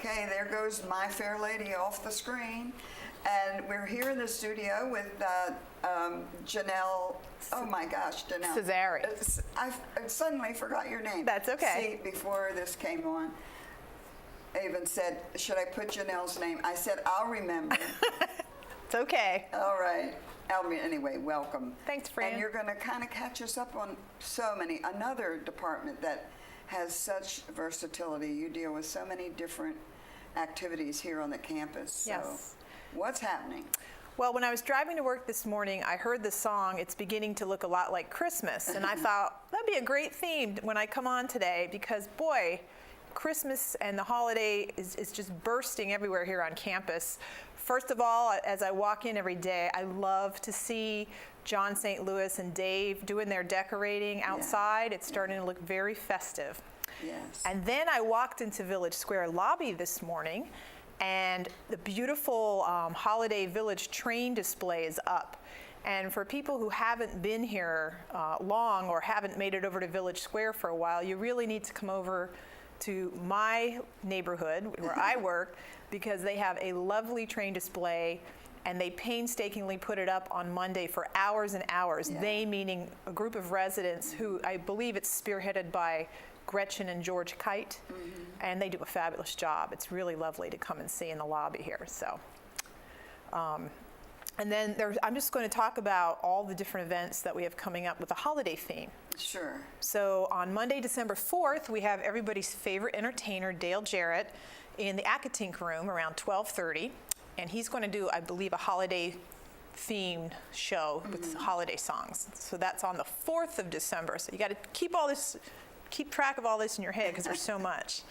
Okay, there goes My Fair Lady off the screen. And we're here in the studio with Janelle. Oh my gosh, Janelle. Cesari. I suddenly forgot your name. That's okay. See, before this came on, I even said, should I put Janelle's name? I said, I'll remember. It's okay. All right. Anyway, welcome. Thanks, Fran. And you're going to kind of catch us up on another department that has such versatility. You deal with so many different activities here on the campus. So Yes. What's happening? Well, when I was driving to work this morning, I heard the song, It's Beginning to Look a Lot Like Christmas. And I thought, that'd be a great theme when I come on today because, boy, Christmas and the holiday is just bursting everywhere here on campus. First of all, as I walk in every day, I love to see John St. Louis and Dave doing their decorating outside. It's starting to look very festive. Yes. And then I walked into Village Square lobby this morning, and the beautiful Holiday Village train display is up. And for people who haven't been here long or haven't made it over to Village Square for a while, you really need to come over to my neighborhood where I work because they have a lovely train display and they painstakingly put it up on Monday for hours and hours. Yeah. They meaning a group of residents who I believe it's spearheaded by Gretchen and George Kite, and they do a fabulous job. It's really lovely to come and see in the lobby here. So, and then I'm just going to talk about all the different events that we have coming up with the holiday theme. Sure. So on Monday, December 4th, we have everybody's favorite entertainer, Dale Jarrett, in the Akatink room around 12:30, and he's going to do, I believe, a holiday themed show with holiday songs. So that's on the 4th of December. So you got to keep track of all this in your head because there's so much.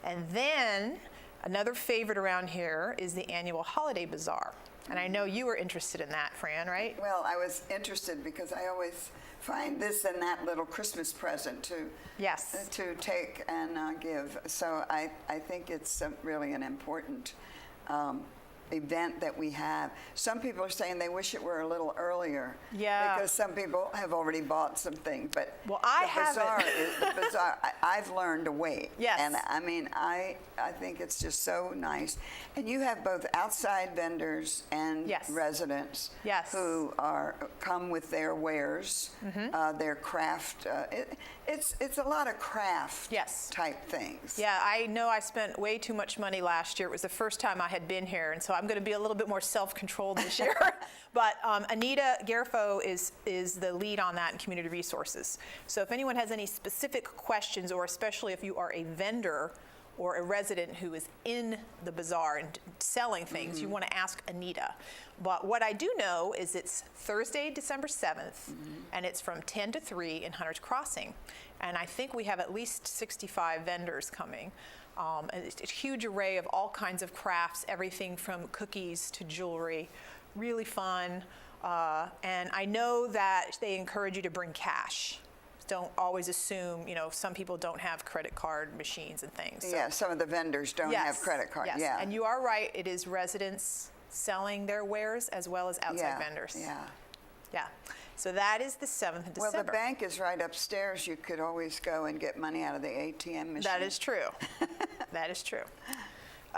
And then another favorite around here is the annual Holiday Bazaar. And I know you were interested in that, Fran, right? Well, I was interested because I always find this and that little Christmas present to take and give. So I think it's really an important event that we have. Some people are saying they wish it were a little earlier. Yeah. Because some people have already bought some things. But well, the bazaar, I've learned to wait. Yes. And I mean, I think it's just so nice. And you have both outside vendors and residents who come with their wares, their craft. It's a lot of craft type things. Yeah, I know I spent way too much money last year. It was the first time I had been here, and so I'm going to be a little bit more self-controlled this year. But Anita Garfo is the lead on that in Community Resources. So if anyone has any specific questions, or especially if you are a vendor or a resident who is in the bazaar and selling things, you want to ask Anita. But what I do know is it's Thursday, December 7th, and it's from 10 to 3 in Hunter's Crossing. And I think we have at least 65 vendors coming. And it's a huge array of all kinds of crafts, everything from cookies to jewelry, really fun. And I know that they encourage you to bring cash. Don't always assume, some people don't have credit card machines and things. So. Yeah, some of the vendors don't have credit cards. Yes, yeah. And you are right, it is residents selling their wares as well as outside vendors. Yeah. Yeah. So that is the 7th of December. Well, the bank is right upstairs. You could always go and get money out of the ATM machine. That is true. That is true.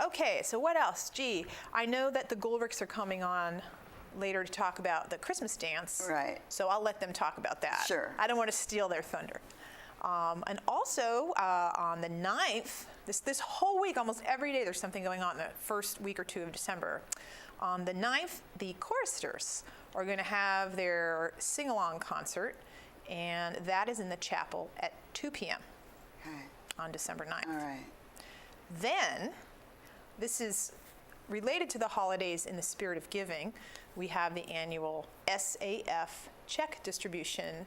Okay, so what else? Gee, I know that the Goldricks are coming on later to talk about the Christmas dance. Right. So I'll let them talk about that. Sure. I don't want to steal their thunder. And also on the 9th, this whole week, almost every day, there's something going on in the first week or two of December. On the 9th, the choristers are going to have their sing-along concert, and that is in the chapel at 2 p.m. On December 9th. All right. Then, this is related to the holidays in the spirit of giving. We have the annual SAF check distribution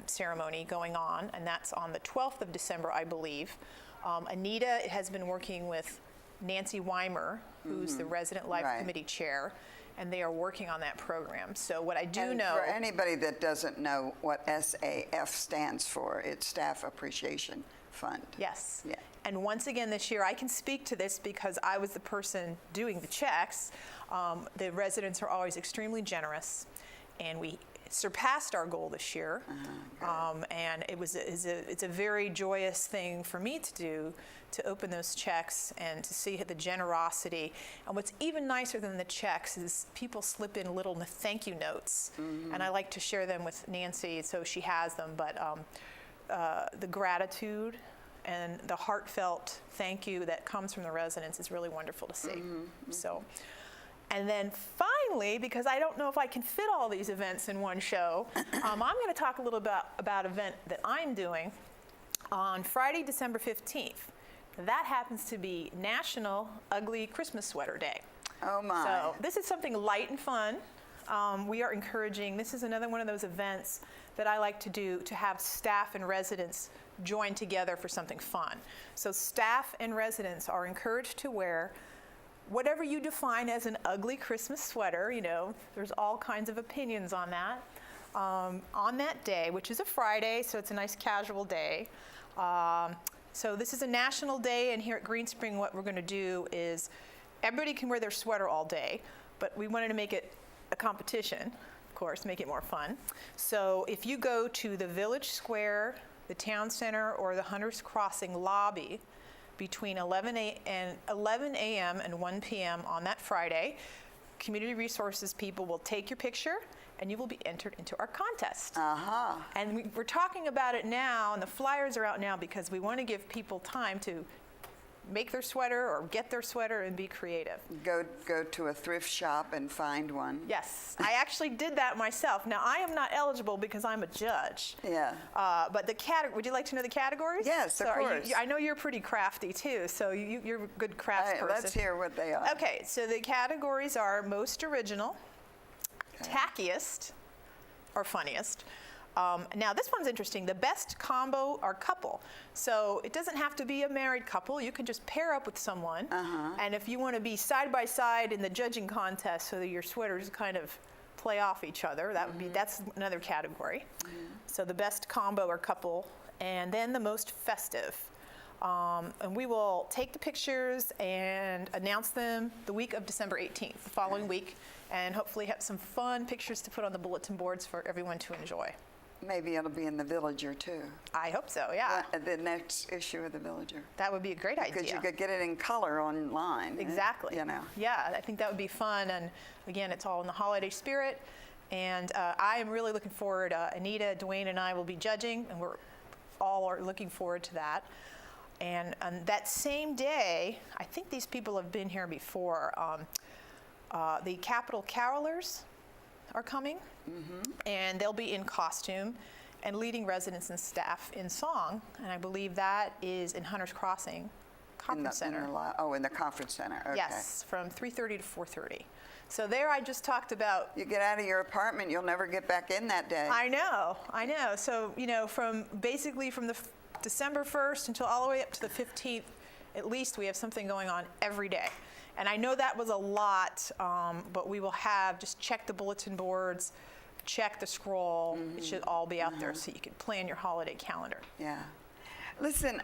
ceremony going on, and that's on the 12th of December, I believe. Anita has been working with Nancy Weimer, who's the Resident Life Committee Chair, and they are working on that program. So what I do know... For anybody that doesn't know what SAF stands for, it's Staff Appreciation Fund. Yes. Yeah. And once again this year, I can speak to this because I was the person doing the checks. The residents are always extremely generous, and we surpassed our goal this year, and it's a very joyous thing for me to do, to open those checks and to see the generosity. And what's even nicer than the checks is people slip in little thank you notes, and I like to share them with Nancy so she has them. But the gratitude and the heartfelt thank you that comes from the residents is really wonderful to see. So. And then finally, because I don't know if I can fit all these events in one show, I'm going to talk a little bit about an event that I'm doing on Friday, December 15th. That happens to be National Ugly Christmas Sweater Day. Oh my. So this is something light and fun. We are encouraging, this is another one of those events that I like to do, to have staff and residents join together for something fun. So staff and residents are encouraged to wear whatever you define as an ugly Christmas sweater. You know, there's all kinds of opinions on that. On that day, which is a Friday, so it's a nice casual day. So this is a national day, and here at Green Spring, what we're going to do is everybody can wear their sweater all day, but we wanted to make it a competition, of course, make it more fun. So if you go to the Village Square, the Town Center, or the Hunters Crossing lobby, between 11 a.m. and 1 p.m. on that Friday, community resources people will take your picture and you will be entered into our contest. And we're talking about it now, and the flyers are out now because we want to give people time to make their sweater or get their sweater and be creative. Go to a thrift shop and find one. Yes, I actually did that myself. Now, I am not eligible because I'm a judge. Yeah. But the category, would you like to know the categories? Yes, of course. I know you're pretty crafty too, so you're a good crafts person. Let's hear what they are. Okay, so the categories are most original, tackiest, or funniest. Now, this one's interesting. The best combo or couple. So it doesn't have to be a married couple. You can just pair up with someone. And if you want to be side by side in the judging contest so that your sweaters kind of play off each other, that would be, that's another category. So the best combo or couple. And then the most festive. And we will take the pictures and announce them the week of December 18th, the following week, and hopefully have some fun pictures to put on the bulletin boards for everyone to enjoy. Maybe it'll be in the Villager too. I hope so, yeah. The next issue of the Villager. That would be a great idea. Because you could get it in color online. Exactly. You know. Yeah, I think that would be fun. And again, it's all in the holiday spirit. And I am really looking forward. Anita, Dwayne, and I will be judging, and we're all are looking forward to that. And on that same day, I think these people have been here before. The Capitol Carolers are coming, and they'll be in costume and leading residents and staff in song. And I believe that is in Hunters Crossing Conference Center. In the conference center. Okay. Yes, from 3:30 to 4:30. So there, I just talked about. You get out of your apartment, you'll never get back in that day. I know. So from the December 1st until all the way up to the 15th, at least we have something going on every day. And I know that was a lot, but we will just check the bulletin boards, check the scroll. It should all be out there so you can plan your holiday calendar. Yeah. Listen,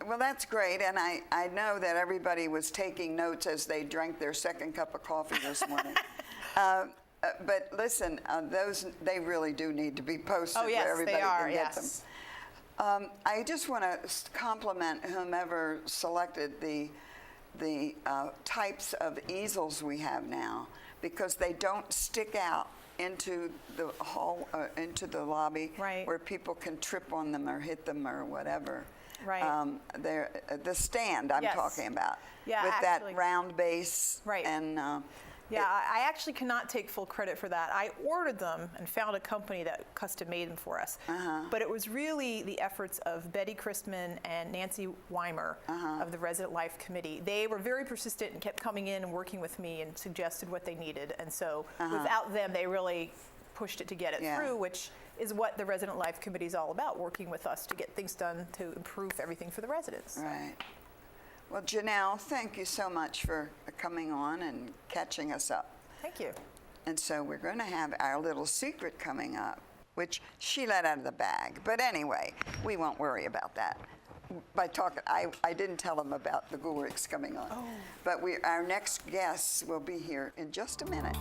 well, that's great. And I know that everybody was taking notes as they drank their second cup of coffee this morning. But listen, they really do need to be posted where everybody can get them. I just want to compliment whomever selected the types of easels we have now, because they don't stick out into the hall, into the lobby, where people can trip on them or hit them or whatever. They're the stand I'm talking about, with that round base. And I actually cannot take full credit for that. I ordered them and found a company that custom made them for us. But it was really the efforts of Betty Christman and Nancy Weimer of the Resident Life Committee. They were very persistent and kept coming in and working with me and suggested what they needed. And so without them, they really pushed it to get it through, which is what the Resident Life Committee is all about, working with us to get things done to improve everything for the residents. Right. Well, Janelle, thank you so much for coming on and catching us up. Thank you. And so we're going to have our little secret coming up, which she let out of the bag. But anyway, we won't worry about that. By talking, I didn't tell them about the Gulrichs coming on. But our next guests will be here in just a minute.